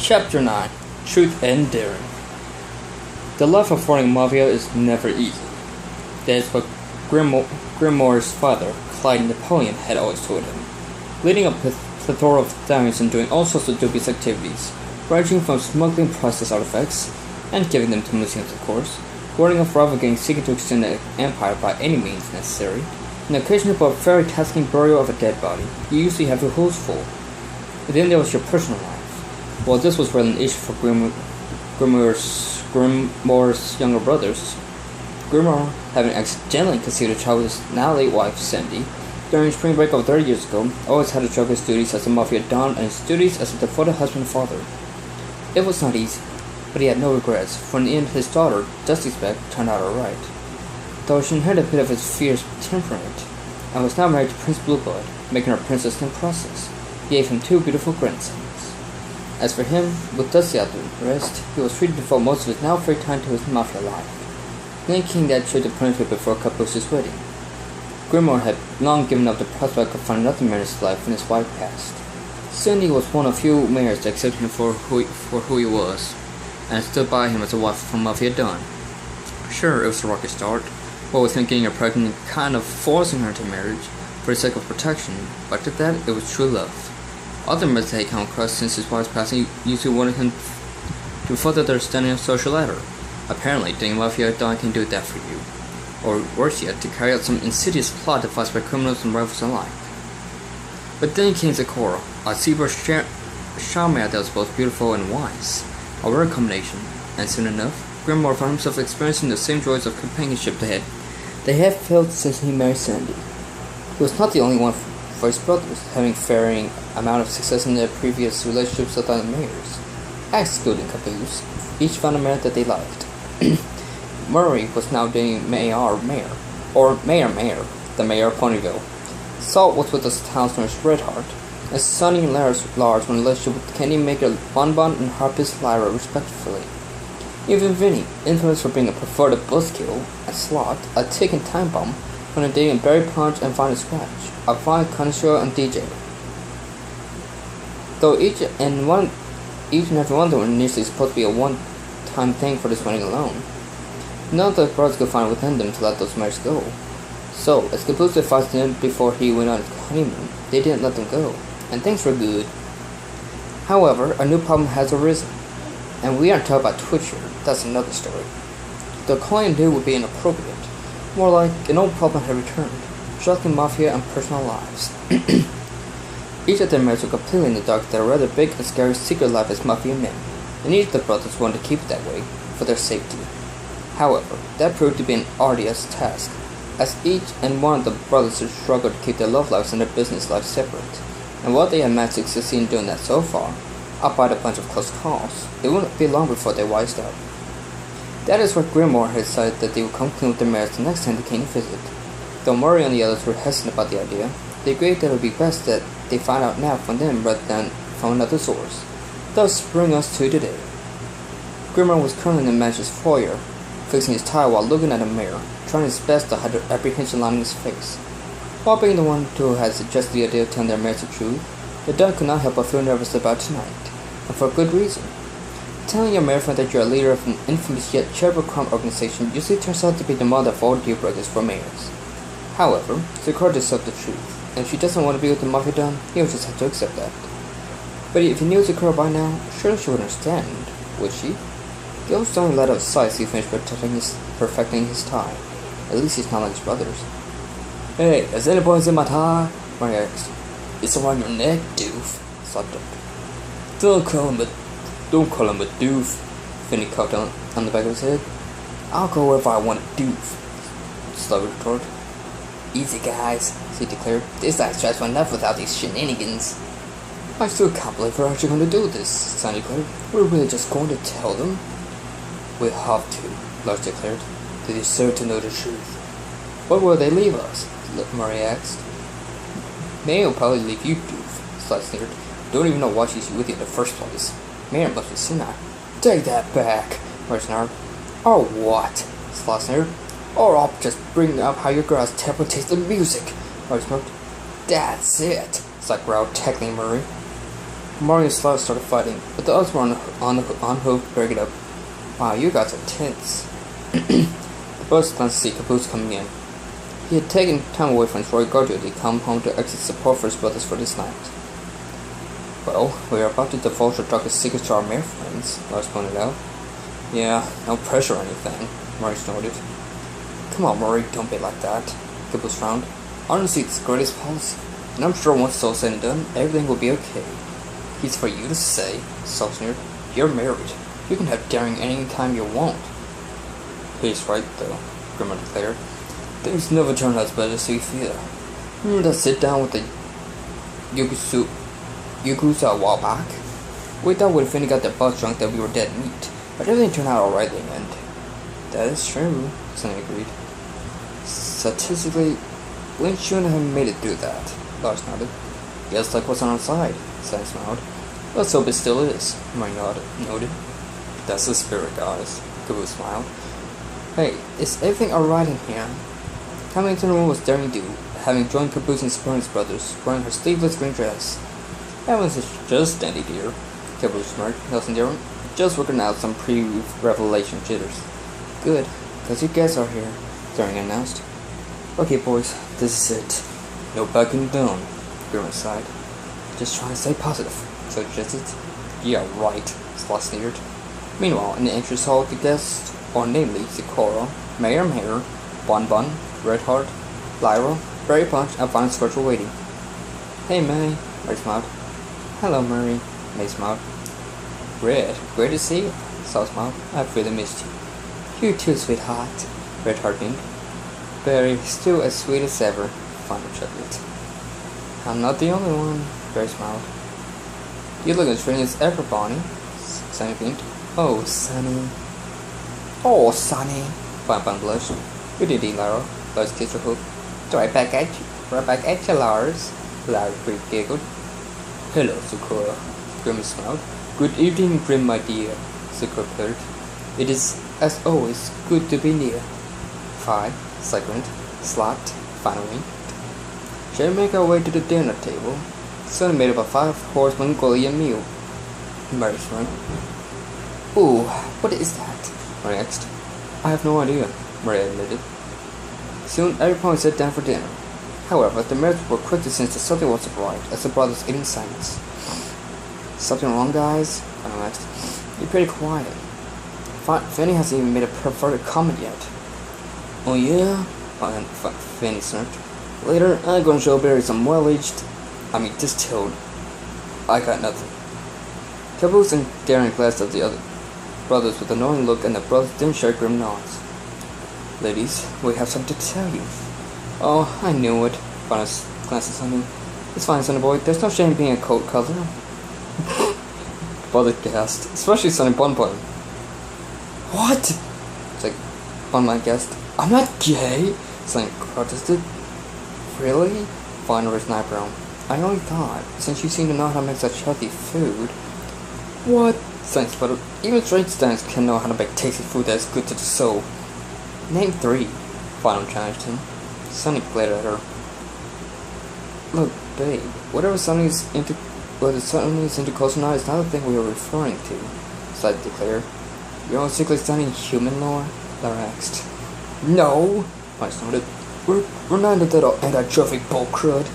Chapter 9 Truth and Daring. The life of running mafia is never easy. That is what Grimoire's father, Clyde Napoleon, had always told him. Leading a plethora of diamonds and doing all sorts of dubious activities, ranging from smuggling priceless artifacts, and giving them to museums of course, warding off rival gangs seeking to extend the empire by any means necessary, and occasionally for a very tasking burial of a dead body, you usually have your hands full. And then there was your personal life. Well, this was rather an issue for Grimoire's younger brothers. Grimoire, having accidentally conceived a child with his now late wife, Sandy, during spring break of 30 years ago, always had to juggle his duties as a mafia don and his duties as a devoted husband and father. It was not easy, but he had no regrets, for in the end his daughter, Dusty's Beck, turned out alright. Though she inherited a bit of his fierce temperament, and was now married to Prince Blueblood, making her princess in the process, he gave him 2 beautiful grandsons. As for him, with Dusty out the rest, he was free to devote most of his now free time to his mafia life, thinking that should appointed before Caboce's wedding. Grimoire had long given up the prospect of finding another man in his life when his wife passed. Sandy was one of few mayors that accepted him for who he was, and stood by him as a wife from Mafia Don. Sure, it was a rocky start, what with him getting her pregnant and kind of forcing her into marriage for the sake of protection, but after that, it was true love. Other men that he come across since his wife's passing usually wanted him to further their standing on social ladder. Apparently, doing Mafia Don can do that for you. Or worse yet, to carry out some insidious plot devised by criminals and rivals alike. But then came Zecora, a zebra shaman that was both beautiful and wise, a rare combination, and soon enough, Grimoire found himself experiencing the same joys of companionship they had felt since he married Sandy. He was not the only one for his brothers, having varying amount of success in their previous relationships with other mayors, excluding Caboose. Each found a mayor that they liked. Murray was now dating Mayor, the mayor of Ponyville. Salt was with the town's nurse Redheart, and Sonny and Lars were in a relationship with candy maker Bonbon and harpist Lyra respectively. Even Vinny, infamous for being a preferred buzzkill, and Slot, a tick and time bomb, when dating Berry Punch and Vine Scratch, a fine connoisseur and DJ. Though each and every one of them were initially supposed to be a one-time thing for this wedding alone, none of the brothers could find within them to let those marriages go. So, as Caboose advised them before he went on his honeymoon, they didn't let them go, and things were good. However, a new problem has arisen, and we aren't talking about Twitcher, that's another story. The calling new would be inappropriate, more like an old problem had returned, striking mafia and personal lives. Each of their marriages were completely in the dark that a rather big and scary secret life as mafia men, and each of the brothers wanted to keep it that way, for their safety. However, that proved to be an arduous task, as each and one of the brothers struggled to keep their love lives and their business lives separate, and while they had managed to succeed in doing that so far, albeit a bunch of close calls, it wouldn't be long before they wised up. That is where Grimoire had decided that they would come clean with their marriage the next time they came to visit. Though Murray and the others were hesitant about the idea, they agreed that it would be best that they find out now from them rather than from another source. Thus bring us to today. Grimoire was currently in the manager's foyer, fixing his tie while looking at a mirror, trying his best to hide the apprehension lining his face. While being the one who had suggested the idea of telling their marriage the truth, the Don could not help but feel nervous about tonight, and for good reason. Telling your married friend that you are a leader of an infamous yet charitable crime organization usually turns out to be the mother of all deal breakers for mayors. However, Zecora deserved the truth, and if she doesn't want to be with the Mafia Don, he would just have to accept that. But if he knew Zecora by now, surely she would understand, would she? He almost only let out a sigh as he finished perfecting his tie. At least he's not like his brothers. Hey, has anybody seen my tie? Murray asked. It's around your neck, doof. Slapped him. Don't call him a doof, Finny cocked on the back of his head. I'll go wherever I want a doof, Slugger retorted. Easy, guys, he declared. This guy's stressful enough without these shenanigans. I still can't believe we're actually going to do this, Sandy declared. We're really just going to tell them? We have to, Lars declared. They deserve to know the truth. What will they leave us? Murray asked. May will probably leave you, doof, Slug snickered. Don't even know why she's with you in the first place. Mayor must be senile. Take that back, Murray snarled. Or what? Slug snickered. Or I'll just bring up how your girl's temper tastes the music, Murray smoked. That's it, Slug growled, tackling Murray. Mario and Slot started fighting, but the others were on hook to break it up. Wow, you guys are tense. The brothers glanced to see Caboose coming in. He had taken time away from his royal guard duty to come home to exit support for his brothers for this night. Well, we are about to divulge our darkest secrets to our mere friends, Lars pointed out. Yeah, no pressure or anything, Murray snorted. Come on, Murray, don't be like that, Caboose frowned. Honestly, it's the greatest policy, and I'm sure once it's all said and done, everything will be okay. It's for you to say, Sal sneered. You're married. You can have daring any time you want. He's right, though, Grimmer declared. Things never turn out as bad as you fear. Remember that sit down with the Yakuza a while back? We thought we'd finally got their butts drunk that we were dead meat, but everything turned out alright in the end. That is true, Sonny agreed. Statistically, Lynn shouldn't have made it through that, Lars nodded. Guess luck was on our side, Sonny smiled. Let's hope it still is, Murray noted. That's the spirit, guys, Caboose smiled. Hey, is everything alright in here? Hamilton was daring to, having joined Caboose and Spurns brothers, wearing her sleeveless green dress. Evans is just dandy, dear, Caboose smirked, Nelson Darren. Just working out some pre-revelation jitters. Good, because you guys are here, Darren announced. Okay, boys, this is it. No backing down, Grimmer sighed. Just trying to stay positive, suggested. Yeah, right, Slot sneered. Meanwhile, in the entrance hall, the guests, or namely Sikora, Mayor Mayor, Bon Bon, Redheart, Lyra, Berry Punch, and Fine Scorch were waiting. Hey May, Murray smiled. Hello Murray, May smiled. Red, great to see you, Sal smiled. I've really missed you. You too, sweetheart, Redheart beamed. Berry, still as sweet as ever, Fine chuckled. I'm not the only one, Berry smiled. You look as pretty as ever, Bonnie, Sunny beamed. Oh, Sunny. Oh, Sonny, Bon blushed. Good indeed, Lara. Lars kissed her hook. Right back at you, Lars. Lara giggled. Hello, Sakura. Grim smiled. Good evening, Grim, my dear, Sakura purred. It is, as always, good to be near. Fi, Cyclant, Slot, finally. Shall we make our way to the dinner table? Sonny made up a 5-course Mongolian meal. Murray smiled. Ooh, what is that? Murray asked. I have no idea, Murray admitted. Soon everyone sat down for dinner. However, the Merits were quick to sense that something wasn't right as the brothers ate in silence. Something wrong, guys? Fenny asked. You're pretty quiet. Fanny hasn't even made a perverted comment yet. Oh yeah? Fanny smirked. Later, I'm going to show Barry some distilled. I got nothing. Caboose and Darren glanced at the other brothers with a knowing look, and the brothers didn't share grim nods. Ladies, we have something to tell you. Oh, I knew it. Bonus glanced at Sonny. It's fine, Sonny boy. There's no shame in being a coat color. Brother gasped, especially Sonny Bon Bon. What? It's like Bon Bon gasped. I'm not gay. Sonny protested. Really? Bon raised an eyebrow. I only thought, since you seem to know how to make such healthy food. What? Sonny sputtered. Even strange stands can know how to make tasty food that is good to the soul. Name 3, Bonham challenged him. Sonny glared at her. Look, babe, whether Sonny's into culture or not is not the thing we were referring to, Slide declared. You're all secretly studying human lore? Lara asked. No, I snorted. We're not into that anti-trophic bull crud.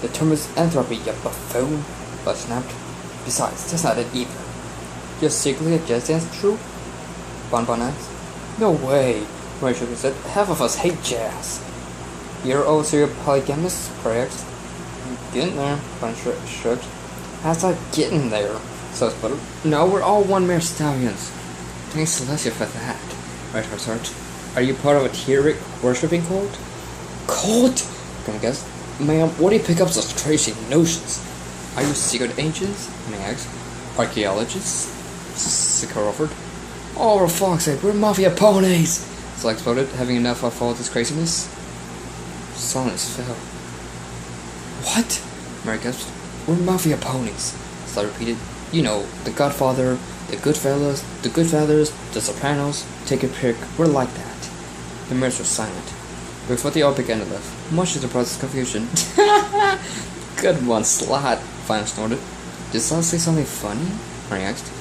The term is anthropy, you buffoon, I snapped. Besides, that's not it either. You're secretly a jazz dance troupe? Bon Bon asked. No way, Murray shook his head. Half of us hate jazz. You're all serial polygamists, correct? Getting there, Bon shrugged. How's that getting there? So sputtered. No, we're all one mere stallions. Thanks Celestia for that. Right, heart. Are you part of a Tyrric worshipping cult? Cult? Gonna guess. Ma'am, what do you pick up such crazy notions? Are you secret agents? May I ask. Archaeologists? Sakura offered. Oh, for fuck's sake, we're mafia ponies! Slag exploded, having enough of all this craziness. Silence fell. What? Mary gasped. We're mafia ponies, Slag repeated. You know, the Godfather, the Goodfellas, the Sopranos, take a pick, we're like that. The mirrors were silent. Before they all began to laugh, much to the brother's confusion. Good one, Slot, Fine snorted. Did Sal say something funny? Mary asked.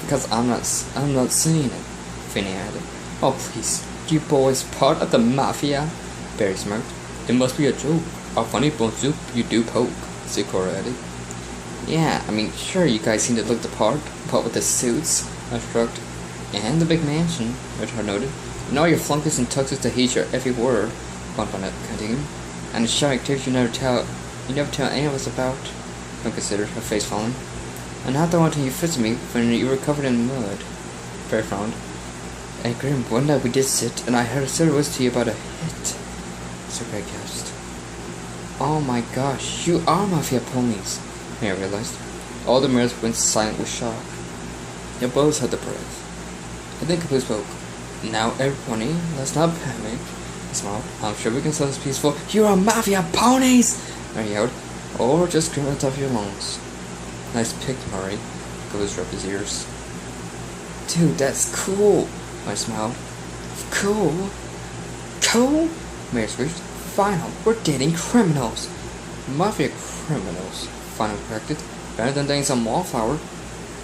Because I'm not seeing it, Finny added. Oh please, you boys part of the mafia? Barry smirked. It must be a joke. A funny bone soup you do poke, Sikora added. Yeah, I mean, sure, you guys seem to look the part, but with the suits, I shrugged. And the big mansion, Richard noted. And all your flunkies and tuxes to heed your every word, Bonnet continued. And the shiny activities you never tell any of us about. I considered, her face falling. And not the one time you visited me when you were covered in mud. Barry frowned. And Grim, one night we did sit, and I heard a silly whisper to you about a hit. So Greg gasped. Oh my gosh, you are mafia ponies, Mary realized. All the mirrors went silent with shock. They both had the breath. I think Caboose spoke. Now everybody, let's not panic. He smiled. I'm sure we can solve this peaceful. You are mafia ponies! Mary yelled. Or just scream at the top of your lungs. Nice pick, Murray. Caboose rubbed his ears. Dude, that's cool. I smiled. Cool? Cool? Mary screeched. Final, we're dating criminals. Mafia criminals, Final corrected. Better than dating some wallflower.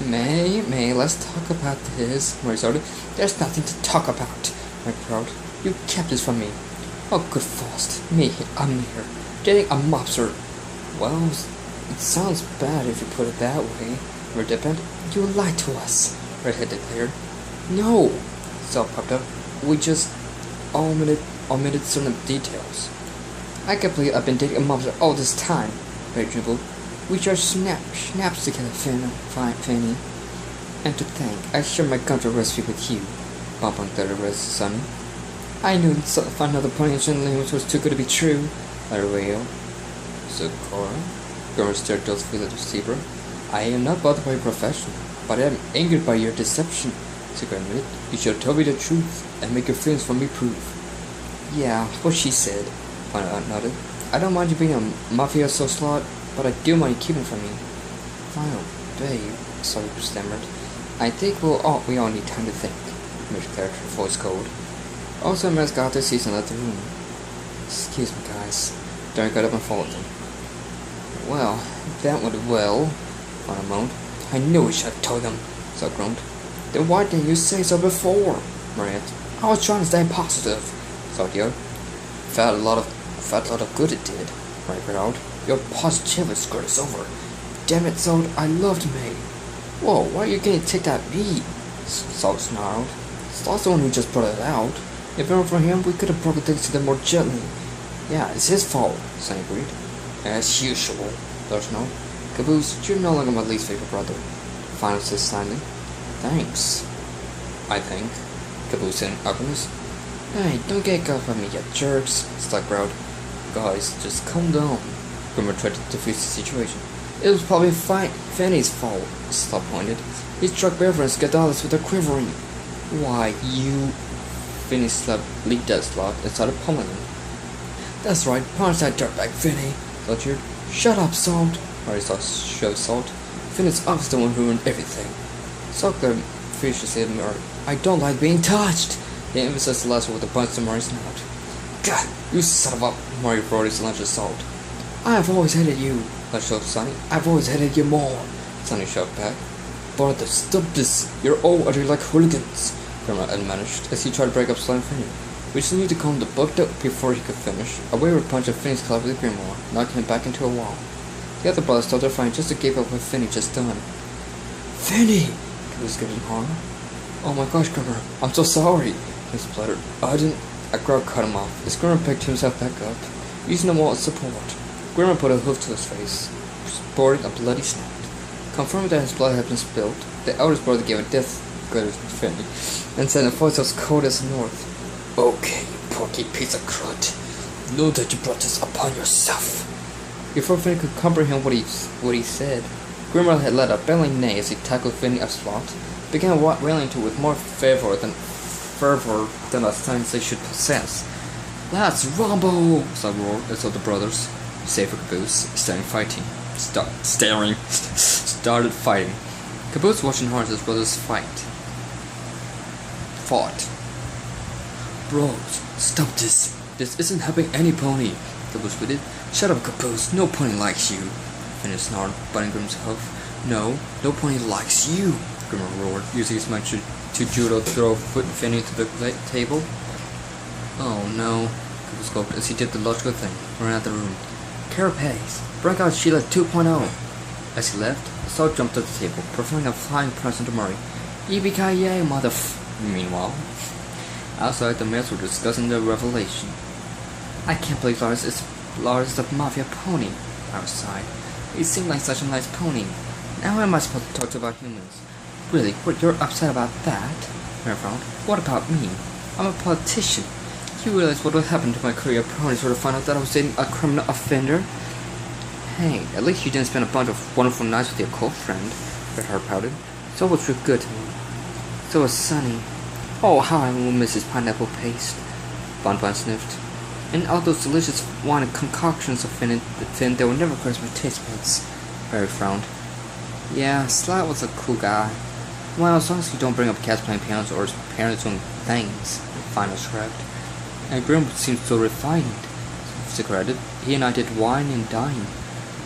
May, let's talk about this, Mary started. There's nothing to talk about, I crowed. You kept this from me. Oh, good Faust. Me, I'm here. Dating a mobster. Well, it sounds bad if you put it that way, Redhead. You lied to us, Redhead declared. No, Sal popped up. We just omitted certain details. I can't believe I've been dating a mobster all this time, Barry dribbled. We just snaps together, Fanny. And to think, I shared my country recipe with you, Bonbon declared Sonny. I knew another pony in language was too good to be true, I wailed. So, Cora? Gurma stared dolefully at the zebra. I am not bothered by your profession, but I am angered by your deception, Zebra admitted. You should tell me the truth, and make your feelings for me prove. Yeah, what she said, Fana nodded. I don't mind you being a mafioso slut, but I do mind you keeping from me. Final, babe, sorry, stammered. I think we all need time to think, Mitch declared, her voice cold. Also, Miss got to see and left the room. Excuse me, guys. Darren got up and followed them. Well, that went well, Fana moaned. I knew we should have told them, Sal groaned. Then why didn't you say so before? Maria. I was trying to stay positive, Sal yelled. Felt a lot of good it did, Maria growled. Your positivity screwed us over. Damn it, Salt, I loved May. Whoa, why are you getting ticked at me? Salt snarled. Salt's the one who just brought it out. If it weren't for him, we could have broken things to them more gently. Yeah, it's his fault, Sam agreed. As usual, there's no. Caboose, you're no longer my least favorite brother. Final says slightly. Thanks. I think. Caboose in ugliness. Hey, don't get caught by me, you jerks, Stuck growled. Guys, just calm down. Grimmer tried to defuse the situation. It was probably Fanny's fault, Slot pointed. He struck Beverly Scadalis with a quivering. Why, you... Finny leaped at Slot and started pummeling him. That's right, punch that dirtbag, Finny, Slot cheered. Shut up, Salt, Mary shoved Salt. Finny's obviously the one who ruined everything. Salt glared furiously at Mary. I don't like being touched. He emphasized the last word with a punch to Mary's snout. God, you son of a... Mary brought his lunch at Salt. I've always hated you, shoved Sonny. I've always hated you more, Sonny shoved back. Brother, stop this. You're all utterly like hooligans, Grandma admonished as he tried to break up Sly and Finny. We just needed to calm the book down before he could finish. A wayward punch of Finny's club with the grimoire, knocking him back into a wall. The other brothers told their friend just to give up what Finny just done. Finny! He was getting horror. Oh my gosh, Grimmer, I'm so sorry, he spluttered. I didn't... A crowd cut him off as Grimmer picked himself back up, using the wall as support. Grimmer put a hoof to his face, sporting a bloody snout. Confirming that his blood had been spilled, the eldest brother gave a death glare to Finny, and said in a voice as cold as the north, Okay, you porky piece of crud. Know that you brought this upon yourself. Before Finny could comprehend what he said, Grimmer had let a bellowing neigh as he tackled Finny up Slot, began railing to with more fervor than a sense they should possess. Let's rumble! Slot roared, and so the brothers, save for Caboose, started fighting. Caboose watching hard as his brothers fought. Bros, stop this. This isn't helping any pony, Caboose pleaded. Shut up, Caboose. No pony likes you. Finny snarled, biting Grim's hoof. No pony likes you, Grimmer roared, using his might to judo throw Finny to the table. Oh no, Caboose gulped as he did the logical thing, ran out the room. Carapace, break out Sheila 2.0. As he left, Saul jumped at the table, preferring a flying present to Murray. Yippee-ki-yay, Meanwhile, outside, the males were discussing the revelation. I can't believe Lars is the mafia pony, Lars sighed. He seemed like such a nice pony. Now how am I supposed to talk about humans? Really, what, you're upset about that? Mary frowned. What about me? I'm a politician. You realize what would happen to my career if ponies were to find out that I was dating a criminal offender? Hey, at least you didn't spend a bunch of wonderful nights with your co-friend, Red Heart pouted. So was real good to me. So was Sunny. Oh, how I will miss his pineapple paste, Bon sniffed. And all those delicious wine concoctions of Finn that would never cross my taste buds. Barry frowned. Yeah, Slat was a cool guy. Well, as long as you don't bring up cats playing pianos or his parents doing things, Final shrugged. And Grim seems so refined, Sticker added. He and I did wine and dine.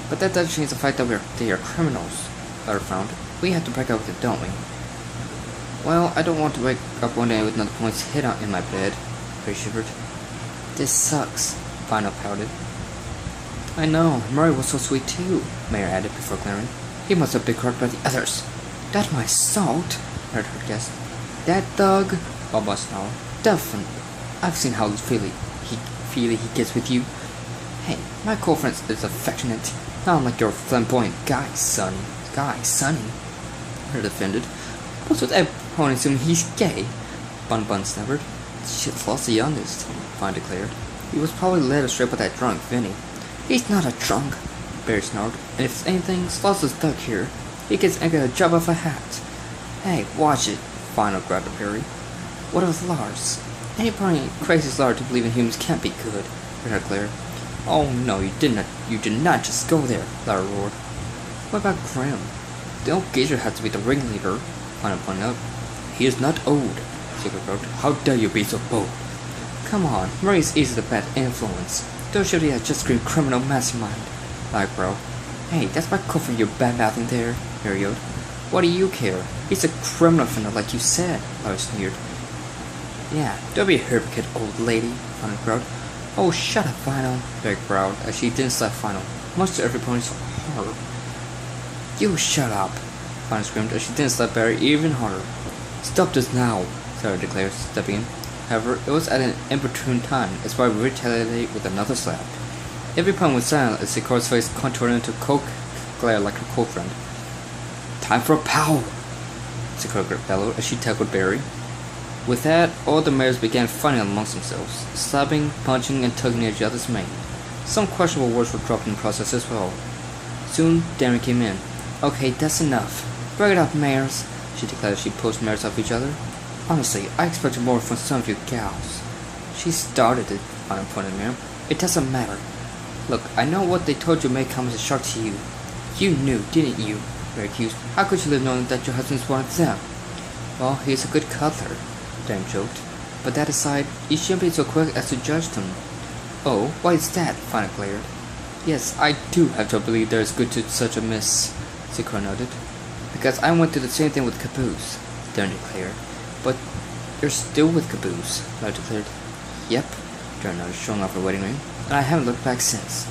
But that doesn't change the fact that they are criminals, Larry frowned. We have to break up with it, don't we? Well, I don't want to wake up one day with another point's hit out in my bed, Barry shivered. This sucks, Final pouted. I know, Murray was so sweet too, Mayor added before glaring. He must have been hurt by the others. That my salt, heard her guess. That thug, Baba snarled. Definitely. I've seen how feely he gets with you. Hey, my co-friend is affectionate, not unlike your flamboyant guy, Sonny. Her defended. What's with every pony assuming he's gay? Bun snabbered. Shit, lost the youngest, Fine declared. He was probably led astray by that drunk Vinny. He's not a drunk, Barry snarled. And if anything, Sloss is stuck here. He gets a job of a hat. Hey, watch it, Final grabbed at Barry. What of Lars? Any pony crazy as Lars to believe in humans can't be good, Red declared. Oh no, you did not just go there, Lara roared. What about Graham? The old geezer has to be the ringleader, Final pointed out. He is not old, Sigurd wrote. How dare you be so bold? Come on, Murray's easy to bad influence. Don't show he has just screamed criminal mastermind. Like bro. Hey, that's my co-friend you're bad-mouthing there, Barry yelled. What do you care? He's a criminal offender like you said, Lara sneered. Yeah, don't be a hypocrite, old lady, Final growled. Oh, shut up, Final, Barry growled as she didn't slap Final, much to every pony's horror. You shut up, Final screamed as she didn't slap Barry even harder. Stop this now, Sarah declared, stepping in. However, it was at an opportune time, as Barry retaliated with another slap. Every pony was silent as Sikora's face contoured into coke glare like her co-friend. Time for a power! Sikora bellowed as she tackled Barry. With that, all the mares began fighting amongst themselves, slapping, punching, and tugging at each other's mane. Some questionable words were dropped in the process as well. Soon, Darren came in. Okay, that's enough. Break it up, mares, she declared as she pushed mares off each other. Honestly, I expected more from some of you gals. She started it, Final pointed ma'am. It doesn't matter. Look, I know what they told you may come as a shock to you. You knew, didn't you? Mary accused. How could you live knowing that your husband's one of them? Well, he's a good cuddler, Darren joked. But that aside, you shouldn't be so quick as to judge them. Oh, why is that? Final glared. Yes, I do have to believe there is good to such a miss, Sikora nodded. Because I went through the same thing with Caboose, Darren declared. But you're still with Caboose, Lara declared. Yep, Darren nodded, showing off her wedding ring. And I haven't looked back since.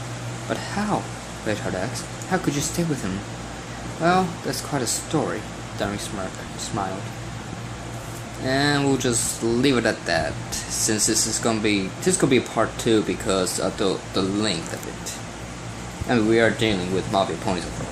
But how? Redheart asked. How could you stay with him? Well, that's quite a story, Darren smiled. And we'll just leave it at that, since this is gonna be a part 2 because of the length of it. I mean, we are dealing with mafia ponies, of course.